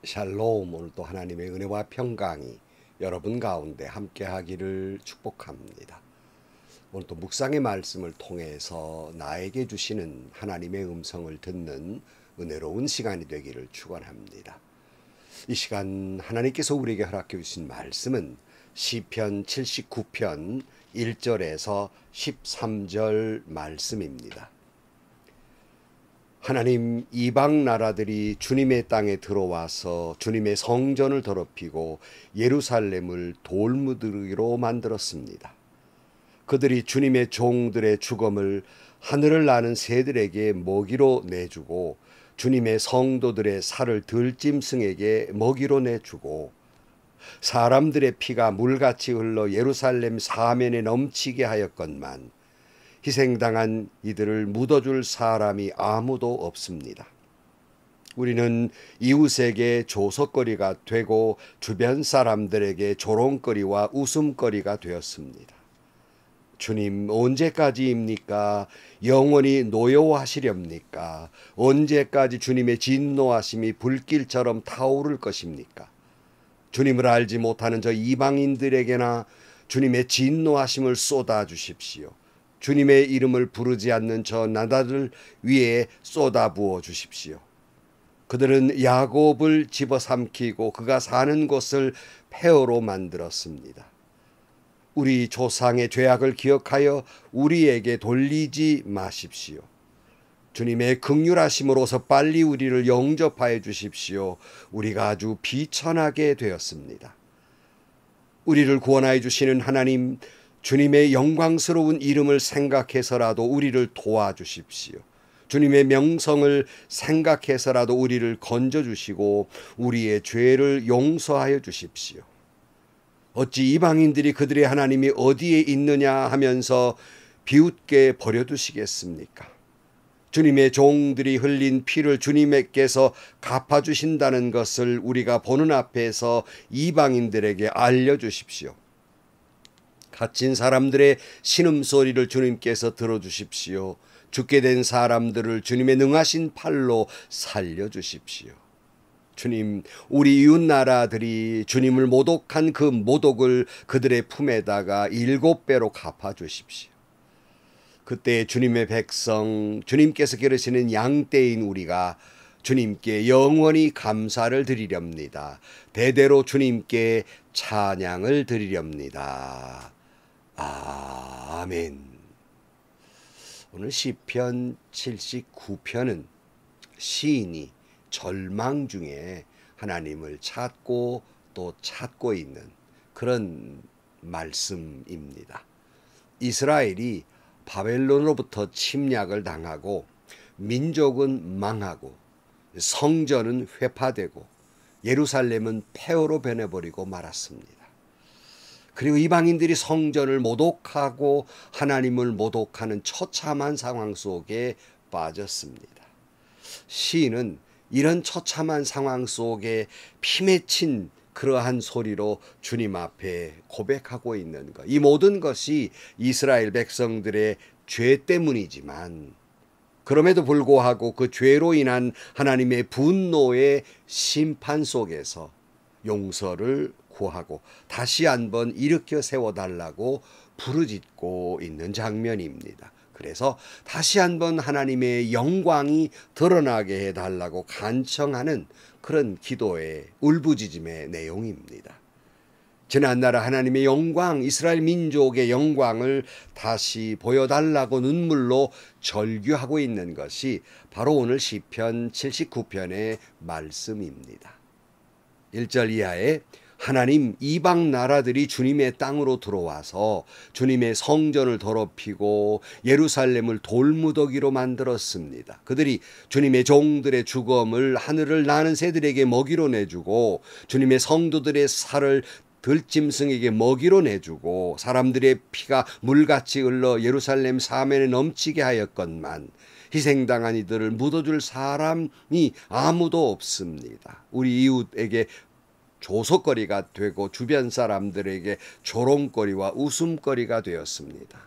샬롬. 오늘도 하나님의 은혜와 평강이 여러분 가운데 함께하기를 축복합니다. 오늘도 묵상의 말씀을 통해서 나에게 주시는 하나님의 음성을 듣는 은혜로운 시간이 되기를 축원합니다. 이 시간 하나님께서 우리에게 허락해 주신 말씀은 시편 79편 1절에서 13절 말씀입니다. 하나님, 이방 나라들이 주님의 땅에 들어와서 주님의 성전을 더럽히고 예루살렘을 돌무더기로 만들었습니다. 그들이 주님의 종들의 죽음을 하늘을 나는 새들에게 먹이로 내주고 주님의 성도들의 살을 들짐승에게 먹이로 내주고 사람들의 피가 물같이 흘러 예루살렘 사면에 넘치게 하였건만 희생당한 이들을 묻어줄 사람이 아무도 없습니다. 우리는 이웃에게 조석거리가 되고 주변 사람들에게 조롱거리와 웃음거리가 되었습니다. 주님, 언제까지입니까? 영원히 노여워하시렵니까? 언제까지 주님의 진노하심이 불길처럼 타오를 것입니까? 주님을 알지 못하는 저 이방인들에게나 주님의 진노하심을 쏟아 주십시오. 주님의 이름을 부르지 않는 저 나라들 위에 쏟아부어 주십시오. 그들은 야곱을 집어삼키고 그가 사는 곳을 폐허로 만들었습니다. 우리 조상의 죄악을 기억하여 우리에게 돌리지 마십시오. 주님의 긍휼하심으로서 빨리 우리를 영접하여 주십시오. 우리가 아주 비천하게 되었습니다. 우리를 구원하여 주시는 하나님, 주님의 영광스러운 이름을 생각해서라도 우리를 도와주십시오. 주님의 명성을 생각해서라도 우리를 건져주시고 우리의 죄를 용서하여 주십시오. 어찌 이방인들이 그들의 하나님이 어디에 있느냐 하면서 비웃게 버려두시겠습니까? 주님의 종들이 흘린 피를 주님께서 갚아주신다는 것을 우리가 보는 앞에서 이방인들에게 알려주십시오. 갇힌 사람들의 신음소리를 주님께서 들어주십시오. 죽게 된 사람들을 주님의 능하신 팔로 살려주십시오. 주님, 우리 이웃 나라들이 주님을 모독한 그 모독을 그들의 품에다가 7배로 갚아주십시오. 그때 주님의 백성, 주님께서 기르시는 양떼인 우리가 주님께 영원히 감사를 드리렵니다. 대대로 주님께 찬양을 드리렵니다. 아멘. 오늘 시편 79편은 시인이 절망 중에 하나님을 찾고 또 찾고 있는 그런 말씀입니다. 이스라엘이 바벨론으로부터 침략을 당하고 민족은 망하고 성전은 회파되고 예루살렘은 폐허로 변해버리고 말았습니다. 그리고 이방인들이 성전을 모독하고 하나님을 모독하는 처참한 상황 속에 빠졌습니다. 시인은 이런 처참한 상황 속에 피 맺힌 그러한 소리로 주님 앞에 고백하고 있는 것. 이 모든 것이 이스라엘 백성들의 죄 때문이지만 그럼에도 불구하고 그 죄로 인한 하나님의 분노의 심판 속에서 용서를 구하고 다시 한번 일으켜 세워달라고 부르짖고 있는 장면입니다. 그래서 다시 한번 하나님의 영광이 드러나게 해달라고 간청하는 그런 기도의 울부짖음의 내용입니다. 지난날 하나님의 영광, 이스라엘 민족의 영광을 다시 보여달라고 눈물로 절규하고 있는 것이 바로 오늘 시편 79편의 말씀입니다. 1절 이하에 하나님, 이방 나라들이 주님의 땅으로 들어와서 주님의 성전을 더럽히고 예루살렘을 돌무더기로 만들었습니다. 그들이 주님의 종들의 죽음을 하늘을 나는 새들에게 먹이로 내주고 주님의 성도들의 살을 들짐승에게 먹이로 내주고 사람들의 피가 물같이 흘러 예루살렘 사면에 넘치게 하였건만 희생당한 이들을 묻어줄 사람이 아무도 없습니다. 우리 이웃에게 조석거리가 되고 주변 사람들에게 조롱거리와 웃음거리가 되었습니다.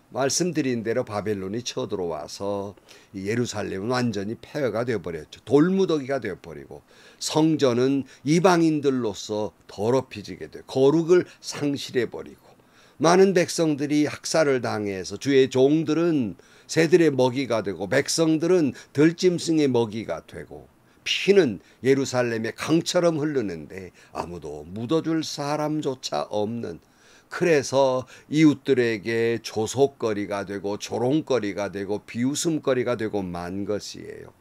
말씀드린 대로 바벨론이 쳐들어와서 예루살렘은 완전히 폐허가 되어버렸죠. 돌무더기가 되어버리고 성전은 이방인들로서 더럽혀지게 돼 거룩을 상실해버리고 많은 백성들이 학살을 당해서 주의 종들은 새들의 먹이가 되고 백성들은 들짐승의 먹이가 되고 피는 예루살렘의 강처럼 흐르는데 아무도 묻어줄 사람조차 없는, 그래서 이웃들에게 조속거리가 되고 조롱거리가 되고 비웃음거리가 되고 만 것이에요.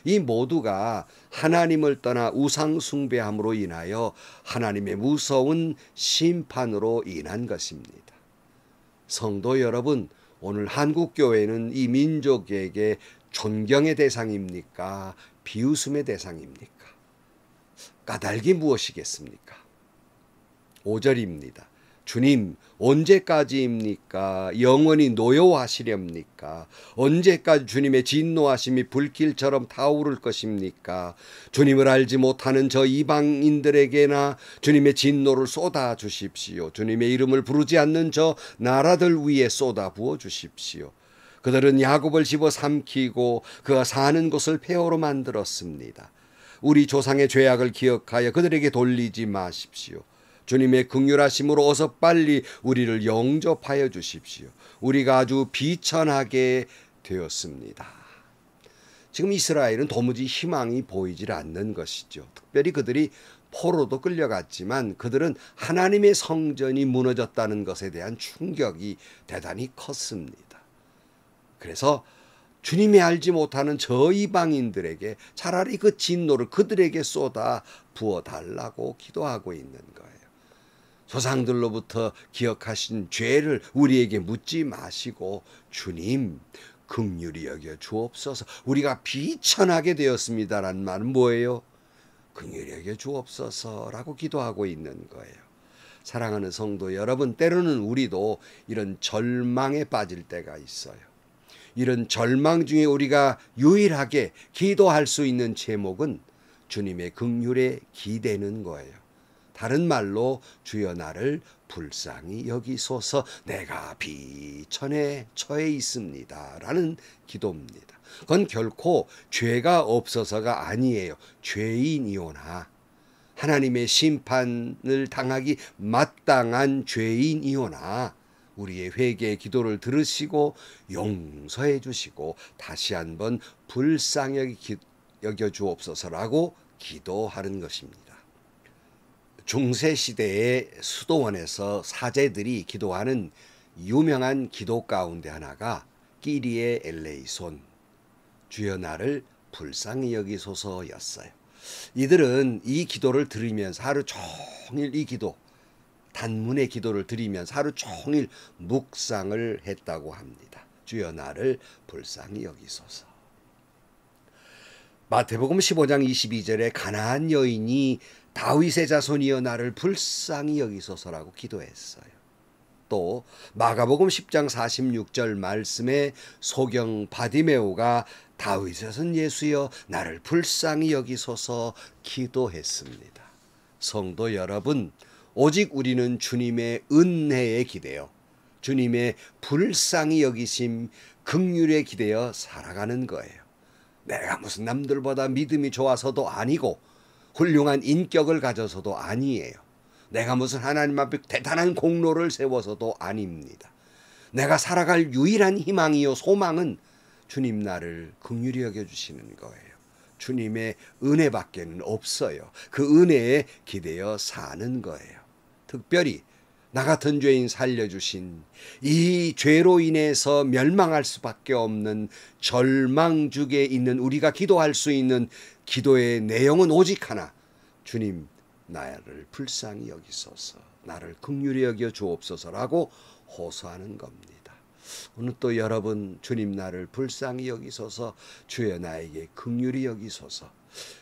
이 모두가 하나님을 떠나 우상 숭배함으로 인하여 하나님의 무서운 심판으로 인한 것입니다. 성도 여러분, 오늘 한국교회는 이 민족에게 존경의 대상입니까? 비웃음의 대상입니까? 까닭이 무엇이겠습니까? 5절입니다. 주님, 언제까지입니까? 영원히 노여워하시렵니까? 언제까지 주님의 진노하심이 불길처럼 타오를 것입니까? 주님을 알지 못하는 저 이방인들에게나 주님의 진노를 쏟아 주십시오. 주님의 이름을 부르지 않는 저 나라들 위에 쏟아 부어 주십시오. 그들은 야곱을 집어삼키고 그가 사는 곳을 폐허로 만들었습니다. 우리 조상의 죄악을 기억하여 그들에게 돌리지 마십시오. 주님의 긍휼하심으로 어서 빨리 우리를 영접하여 주십시오. 우리가 아주 비천하게 되었습니다. 지금 이스라엘은 도무지 희망이 보이질 않는 것이죠. 특별히 그들이 포로도 끌려갔지만 그들은 하나님의 성전이 무너졌다는 것에 대한 충격이 대단히 컸습니다. 그래서 주님이 알지 못하는 저 이방인들에게 차라리 그 진노를 그들에게 쏟아 부어달라고 기도하고 있는 거예요. 조상들로부터 기억하신 죄를 우리에게 묻지 마시고 주님 긍휼히 여겨 주옵소서. 우리가 비천하게 되었습니다라는 말은 뭐예요? 긍휼히 여겨 주옵소서라고 기도하고 있는 거예요. 사랑하는 성도 여러분, 때로는 우리도 이런 절망에 빠질 때가 있어요. 이런 절망 중에 우리가 유일하게 기도할 수 있는 제목은 주님의 긍휼에 기대는 거예요. 다른 말로 주여 나를 불쌍히 여기소서, 내가 비천에 처해 있습니다 라는 기도입니다. 그건 결코 죄가 없어서가 아니에요. 죄인이오나 하나님의 심판을 당하기 마땅한 죄인이오나 우리의 회개의 기도를 들으시고 용서해 주시고 다시 한번 불쌍히 여겨 주옵소서라고 기도하는 것입니다. 중세시대의 수도원에서 사제들이 기도하는 유명한 기도 가운데 하나가 끼리에 엘레이손, 주여 나를 불쌍히 여기소서였어요. 이들은 이 기도를 들으면서 하루 종일 이 기도, 단문의 기도를 드리면서 하루 종일 묵상을 했다고 합니다. 주여 나를 불쌍히 여기소서. 마태복음 15장 22절에 가나안 여인이 다윗의 자손이여 나를 불쌍히 여기소서라고 기도했어요. 또 마가복음 10장 46절 말씀에 소경 바디메오가 다윗의 자손 예수여 나를 불쌍히 여기소서 기도했습니다. 성도 여러분, 오직 우리는 주님의 은혜에 기대어 주님의 불쌍히 여기심 긍휼에 기대어 살아가는 거예요. 내가 무슨 남들보다 믿음이 좋아서도 아니고 훌륭한 인격을 가져서도 아니에요. 내가 무슨 하나님 앞에 대단한 공로를 세워서도 아닙니다. 내가 살아갈 유일한 희망이요 소망은 주님 나를 긍휼히 여겨주시는 거예요. 주님의 은혜밖에는 없어요. 그 은혜에 기대어 사는 거예요. 특별히 나 같은 죄인 살려주신, 이 죄로 인해서 멸망할 수밖에 없는 절망중에 있는 우리가 기도할 수 있는 기도의 내용은 오직 하나, 주님 나를 불쌍히 여기소서, 나를 긍휼히 여겨 주옵소서라고 호소하는 겁니다. 오늘 또 여러분, 주님 나를 불쌍히 여기소서, 주여 나에게 긍휼히 여기소서,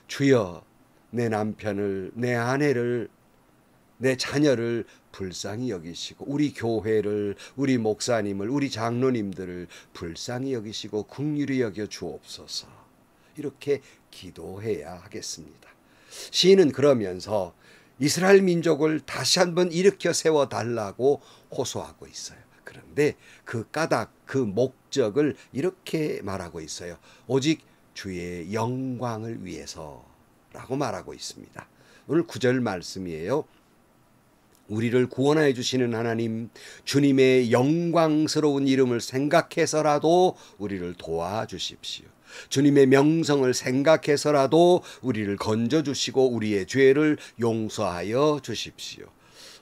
주여 내 남편을, 내 아내를, 내 자녀를 불쌍히 여기시고 우리 교회를, 우리 목사님을, 우리 장로님들을 불쌍히 여기시고 긍휼히 여겨 주옵소서, 이렇게 기도해야 하겠습니다. 시인은 그러면서 이스라엘 민족을 다시 한번 일으켜 세워달라고 호소하고 있어요. 그런데 그 까닭, 그 목적을 이렇게 말하고 있어요. 오직 주의 영광을 위해서라고 말하고 있습니다. 오늘 9절 말씀이에요. 우리를 구원하여 주시는 하나님, 주님의 영광스러운 이름을 생각해서라도 우리를 도와주십시오. 주님의 명성을 생각해서라도 우리를 건져주시고 우리의 죄를 용서하여 주십시오.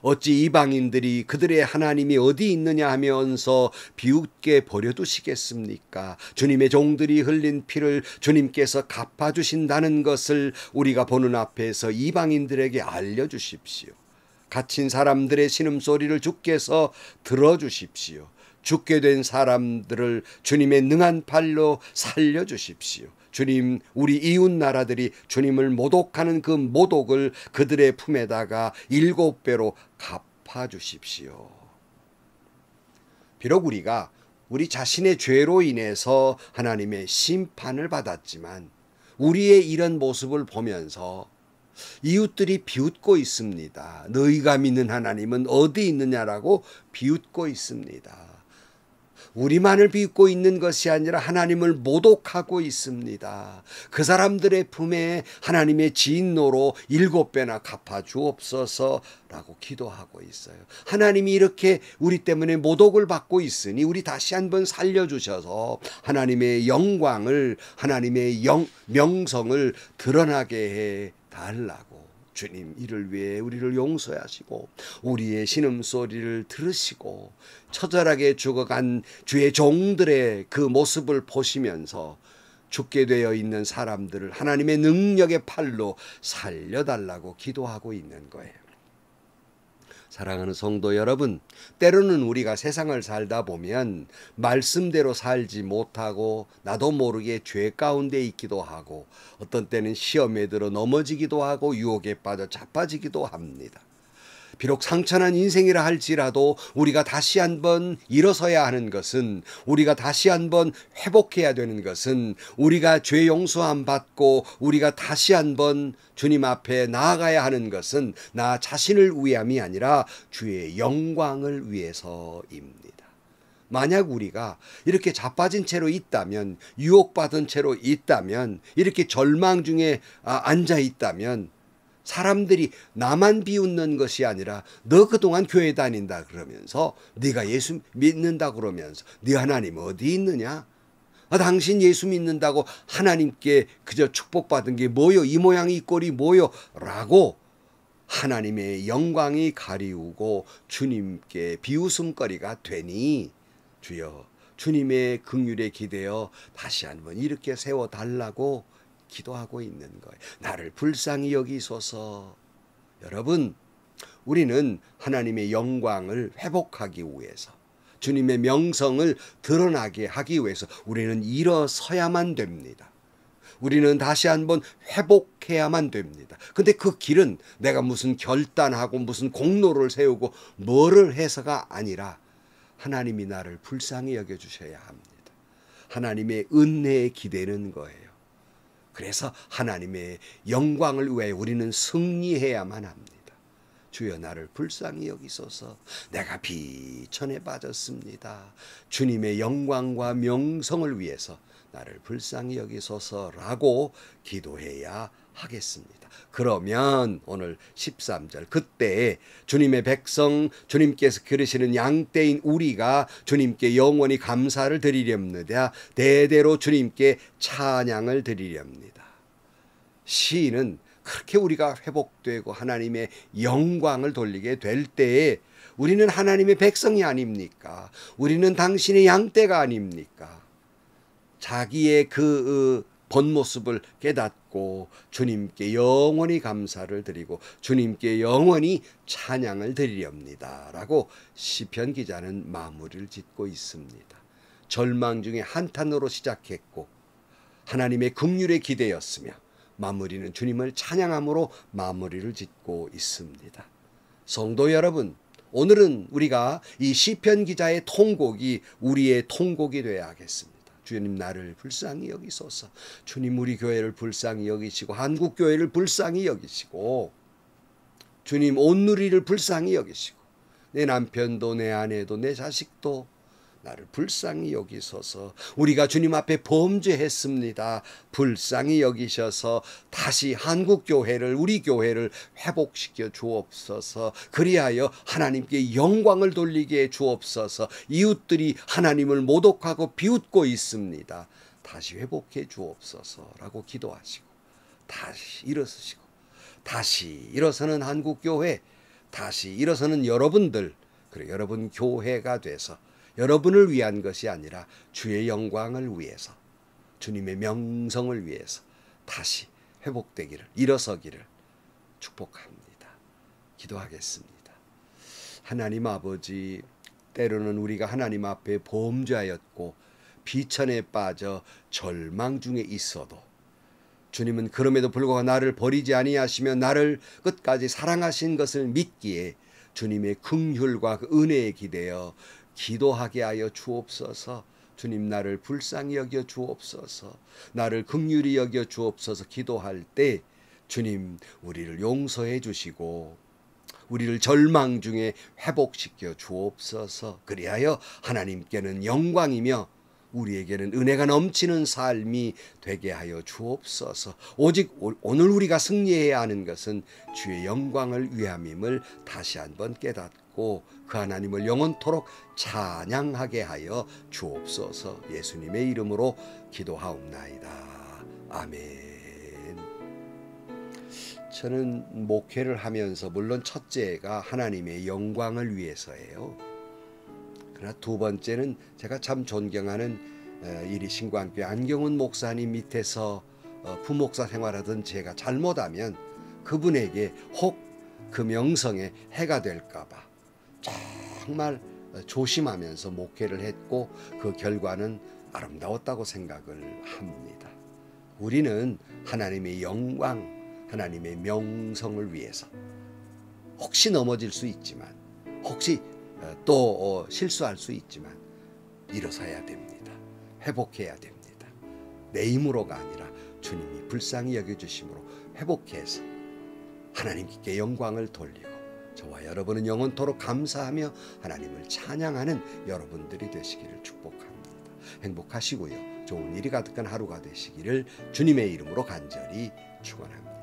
어찌 이방인들이 그들의 하나님이 어디 있느냐 하면서 비웃게 버려두시겠습니까? 주님의 종들이 흘린 피를 주님께서 갚아주신다는 것을 우리가 보는 앞에서 이방인들에게 알려주십시오. 갇힌 사람들의 신음소리를 주께서 들어주십시오. 죽게 된 사람들을 주님의 능한 팔로 살려주십시오. 주님, 우리 이웃 나라들이 주님을 모독하는 그 모독을 그들의 품에다가 7배로 갚아주십시오. 비록 우리가 우리 자신의 죄로 인해서 하나님의 심판을 받았지만 우리의 이런 모습을 보면서 이웃들이 비웃고 있습니다. 너희가 믿는 하나님은 어디 있느냐라고 비웃고 있습니다. 우리만을 비웃고 있는 것이 아니라 하나님을 모독하고 있습니다. 그 사람들의 품에 하나님의 진노로 7배나 갚아주옵소서라고 기도하고 있어요. 하나님이 이렇게 우리 때문에 모독을 받고 있으니 우리 다시 한번 살려주셔서 하나님의 영광을, 하나님의 명성을 드러나게 해 달라고. 주님, 이를 위해 우리를 용서하시고 우리의 신음소리를 들으시고 처절하게 죽어간 주의 종들의 그 모습을 보시면서 죽게 되어 있는 사람들을 하나님의 능력의 팔로 살려달라고 기도하고 있는 거예요. 사랑하는 성도 여러분, 때로는 우리가 세상을 살다 보면 말씀대로 살지 못하고 나도 모르게 죄 가운데 있기도 하고 어떤 때는 시험에 들어 넘어지기도 하고 유혹에 빠져 자빠지기도 합니다. 비록 상처난 인생이라 할지라도 우리가 다시 한번 일어서야 하는 것은, 우리가 다시 한번 회복해야 되는 것은, 우리가 죄 용서함 받고 우리가 다시 한번 주님 앞에 나아가야 하는 것은 나 자신을 위함이 아니라 주의 영광을 위해서입니다. 만약 우리가 이렇게 자빠진 채로 있다면, 유혹받은 채로 있다면, 이렇게 절망 중에 앉아 있다면 사람들이 나만 비웃는 것이 아니라 너 그동안 교회 다닌다 그러면서, 네가 예수 믿는다 그러면서 네 하나님 어디 있느냐? 당신 예수 믿는다고 하나님께 그저 축복받은 게 뭐요? 이 모양 이 꼴이 뭐요? 라고 하나님의 영광이 가리우고 주님께 비웃음거리가 되니 주여 주님의 긍휼에 기대어 다시 한번 이렇게 세워달라고 기도하고 있는 거예요. 나를 불쌍히 여기소서. 여러분, 우리는 하나님의 영광을 회복하기 위해서, 주님의 명성을 드러나게 하기 위해서 우리는 일어서야만 됩니다. 우리는 다시 한번 회복해야만 됩니다. 근데 그 길은 내가 무슨 결단하고 무슨 공로를 세우고 뭐를 해서가 아니라 하나님이 나를 불쌍히 여겨주셔야 합니다. 하나님의 은혜에 기대는 거예요. 그래서 하나님의 영광을 위해 우리는 승리해야만 합니다. 주여 나를 불쌍히 여기소서. 내가 비천에 빠졌습니다. 주님의 영광과 명성을 위해서 나를 불쌍히 여기소서라고 기도해야 하겠습니다. 그러면 오늘 13절, 그때 주님의 백성, 주님께서 기르시는 양떼인 우리가 주님께 영원히 감사를 드리렵니다. 대대로 주님께 찬양을 드리렵니다. 시인은 그렇게 우리가 회복되고 하나님의 영광을 돌리게 될 때에 우리는 하나님의 백성이 아닙니까? 우리는 당신의 양떼가 아닙니까? 자기의 그 본 모습을 깨닫고 주님께 영원히 감사를 드리고 주님께 영원히 찬양을 드리렵니다 라고 시편 기자는 마무리를 짓고 있습니다. 절망 중에 한탄으로 시작했고 하나님의 긍휼에 기대었으며 마무리는 주님을 찬양함으로 마무리를 짓고 있습니다. 성도 여러분, 오늘은 우리가 이 시편 기자의 통곡이 우리의 통곡이 되어야 하겠습니다. 주님 나를 불쌍히 여기소서. 주님 우리 교회를 불쌍히 여기시고 한국교회를 불쌍히 여기시고 주님 온누리를 불쌍히 여기시고 내 남편도 내 아내도 내 자식도 나를 불쌍히 여기소서. 우리가 주님 앞에 범죄했습니다. 불쌍히 여기셔서 다시 한국 교회를, 우리 교회를 회복시켜 주옵소서. 그리하여 하나님께 영광을 돌리게 해 주옵소서. 이웃들이 하나님을 모독하고 비웃고 있습니다. 다시 회복해 주옵소서라고 기도하시고 다시 일어서시고 다시 일어서는 한국 교회, 다시 일어서는 여러분들, 그리고 여러분 교회가 돼서 여러분을 위한 것이 아니라 주의 영광을 위해서, 주님의 명성을 위해서 다시 회복되기를, 일어서기를 축복합니다. 기도하겠습니다. 하나님 아버지, 때로는 우리가 하나님 앞에 범죄하였고 비천에 빠져 절망 중에 있어도 주님은 그럼에도 불구하고 나를 버리지 아니하시며 나를 끝까지 사랑하신 것을 믿기에 주님의 긍휼과 그 은혜에 기대어 기도하게 하여 주옵소서. 주님, 나를 불쌍히 여겨 주옵소서. 나를 긍휼히 여겨 주옵소서. 기도할 때 주님, 우리를 용서해 주시고 우리를 절망 중에 회복시켜 주옵소서. 그리하여 하나님께는 영광이며 우리에게는 은혜가 넘치는 삶이 되게 하여 주옵소서. 오직 오늘 우리가 승리해야 하는 것은 주의 영광을 위함임을 다시 한번 깨닫고 그 하나님을 영원토록 찬양하게 하여 주옵소서. 예수님의 이름으로 기도하옵나이다. 아멘. 저는 목회를 하면서 물론 첫째가 하나님의 영광을 위해서예요. 그러나 두 번째는 제가 참 존경하는 이리 신광교회 안경훈 목사님 밑에서 부목사 생활하던 제가 잘못하면 그분에게 혹 그 명성에 해가 될까 봐 정말 조심하면서 목회를 했고 그 결과는 아름다웠다고 생각을 합니다. 우리는 하나님의 영광, 하나님의 명성을 위해서 혹시 넘어질 수 있지만, 혹시 또 실수할 수 있지만 일어서야 됩니다. 회복해야 됩니다. 내 힘으로가 아니라 주님이 불쌍히 여겨주심으로 회복해서 하나님께 영광을 돌리고 저와 여러분은 영원토록 감사하며 하나님을 찬양하는 여러분들이 되시기를 축복합니다. 행복하시고요. 좋은 일이 가득한 하루가 되시기를 주님의 이름으로 간절히 축원합니다.